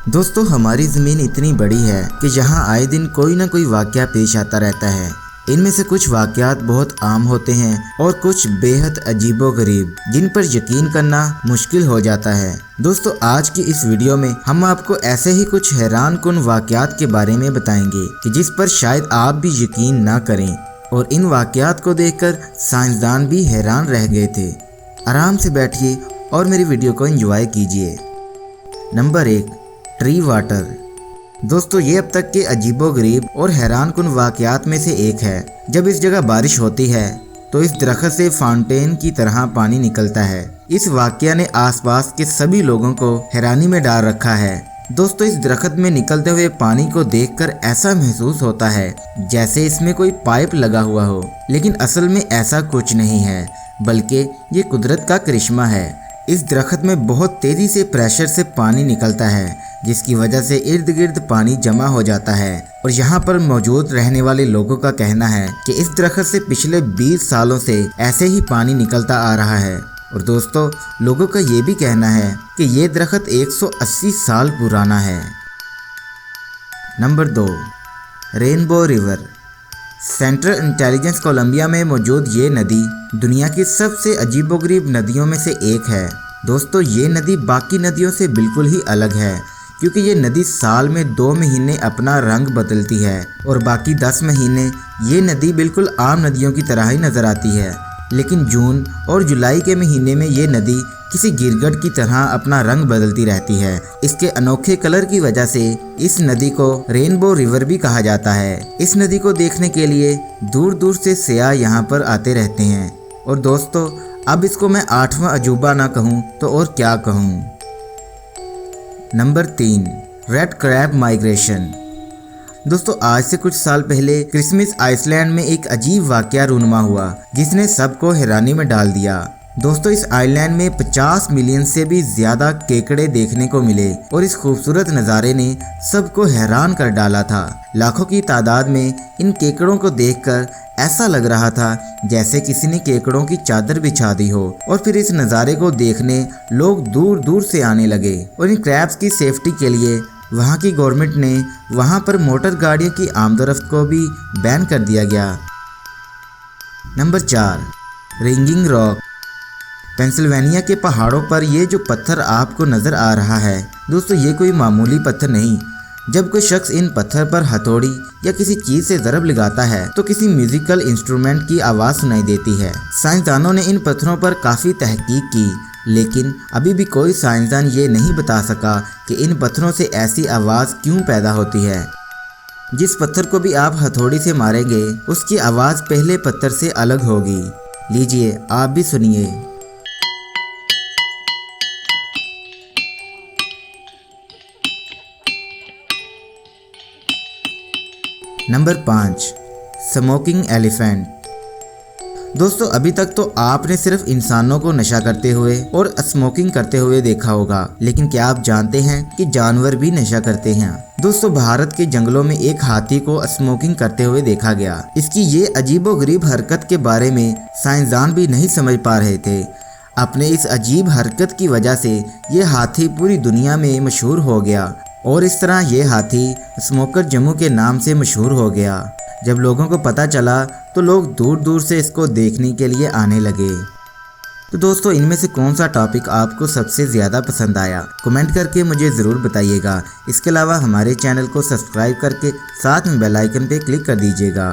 दोस्तों हमारी ज़मीन इतनी बड़ी है कि यहाँ आए दिन कोई ना कोई वाक़या पेश आता रहता है। इनमें से कुछ वाक़यात बहुत आम होते हैं और कुछ बेहद अजीबोगरीब जिन पर यकीन करना मुश्किल हो जाता है। दोस्तों आज की इस वीडियो में हम आपको ऐसे ही कुछ हैरान कुन वाक़यात के बारे में बताएंगे कि जिस पर शायद आप भी यकीन ना करें, और इन वाक़यात को देखकर साइंसदान भी हैरान रह गए थे। आराम से बैठिए और मेरी वीडियो को एंजॉय कीजिए। Number 1, tree water. दोस्तों ये अब तक के अजीबोगरीब और हैरान कुन वाक़यात में से एक है। जब इस जगह बारिश होती है तो इस दरख्त से फाउंटेन की तरह पानी निकलता है। इस वाक़या ने आसपास के सभी लोगों को हैरानी में डाल रखा है। दोस्तों इस दरख्त में निकलते हुए पानी को देखकर ऐसा महसूस होता है जैसे इसमें कोई पाइप लगा हुआ हो, लेकिन असल में ऐसा कुछ नहीं है, बल्कि ये कुदरत का करिश्मा है। इस दरख्त में बहुत तेज़ी से प्रेशर से पानी निकलता है, जिसकी वजह से इर्द गिर्द पानी जमा हो जाता है। और यहाँ पर मौजूद रहने वाले लोगों का कहना है कि इस दरख्त से पिछले 20 सालों से ऐसे ही पानी निकलता आ रहा है। और दोस्तों लोगों का ये भी कहना है कि ये दरख्त 180 साल पुराना है। Number 2, rainbow river. Central intelligence Colombia में मौजूद ये नदी दुनिया की सबसे अजीबोगरीब नदियों में से एक है। दोस्तों ये नदी बाकी नदियों से बिल्कुल ही अलग है, क्योंकि ये नदी साल में 2 महीने अपना रंग बदलती है और बाकी 10 महीने ये नदी बिल्कुल आम नदियों की तरह ही नज़र आती है। लेकिन जून और जुलाई के महीने में ये नदी किसी गिरगट की तरह अपना रंग बदलती रहती है। इसके अनोखे कलर की वजह से इस नदी को रेनबो रिवर भी कहा जाता है। इस नदी को देखने के लिए दूर दूर से सयाह यहाँ पर आते रहते हैं। और दोस्तों अब इसको मैं 8वां अजूबा ना कहूँ तो और क्या कहूँ। Number 3, red crab migration. दोस्तों आज से कुछ साल पहले क्रिसमस आइसलैंड में एक अजीब वाक़या रूनुमा हुआ जिसने सबको हैरानी में डाल दिया। दोस्तों इस आइलैंड में 50 मिलियन से भी ज़्यादा केकड़े देखने को मिले और इस खूबसूरत नज़ारे ने सबको हैरान कर डाला था। लाखों की तादाद में इन केकड़ों को देखकर ऐसा लग रहा था जैसे किसी ने केकड़ों की चादर बिछा दी हो। और फिर इस नज़ारे को देखने लोग दूर दूर से आने लगे। और इन क्रैब्स की सेफ्टी के लिए वहाँ की गवर्नमेंट ने वहाँ पर मोटर गाड़ियों की आमदोरफ्त को भी बैन कर दिया गया। Number 4, ringing rock. पेंसिल्वेनिया के पहाड़ों पर ये जो पत्थर आपको नज़र आ रहा है दोस्तों ये कोई मामूली पत्थर नहीं। जब कोई शख्स इन पत्थर पर हथौड़ी या किसी चीज़ से ज़रब लगाता है तो किसी म्यूजिकल इंस्ट्रूमेंट की आवाज़ सुनाई देती है। साइंसदानों ने इन पत्थरों पर काफ़ी तहकीक की, लेकिन अभी भी कोई साइंसदान ये नहीं बता सका कि इन पत्थरों से ऐसी आवाज़ क्यों पैदा होती है। जिस पत्थर को भी आप हथौड़ी से मारेंगे उसकी आवाज़ पहले पत्थर से अलग होगी। लीजिए आप भी सुनिए। Number 5, smoking elephant. दोस्तों अभी तक तो आपने सिर्फ इंसानों को नशा करते हुए और स्मोकिंग करते हुए देखा होगा, लेकिन क्या आप जानते हैं कि जानवर भी नशा करते हैं। दोस्तों भारत के जंगलों में एक हाथी को स्मोकिंग करते हुए देखा गया। इसकी ये अजीबोगरीब हरकत के बारे में साइंसदान भी नहीं समझ पा रहे थे। अपने इस अजीब हरकत की वजह से ये हाथी पूरी दुनिया में मशहूर हो गया और इस तरह ये हाथी स्मोकर जम्मू के नाम से मशहूर हो गया। जब लोगों को पता चला तो लोग दूर दूर से इसको देखने के लिए आने लगे। तो दोस्तों इनमें से कौन सा टॉपिक आपको सबसे ज़्यादा पसंद आया कमेंट करके मुझे ज़रूर बताइएगा। इसके अलावा हमारे चैनल को सब्सक्राइब करके साथ में बेल आइकन पे क्लिक कर दीजिएगा।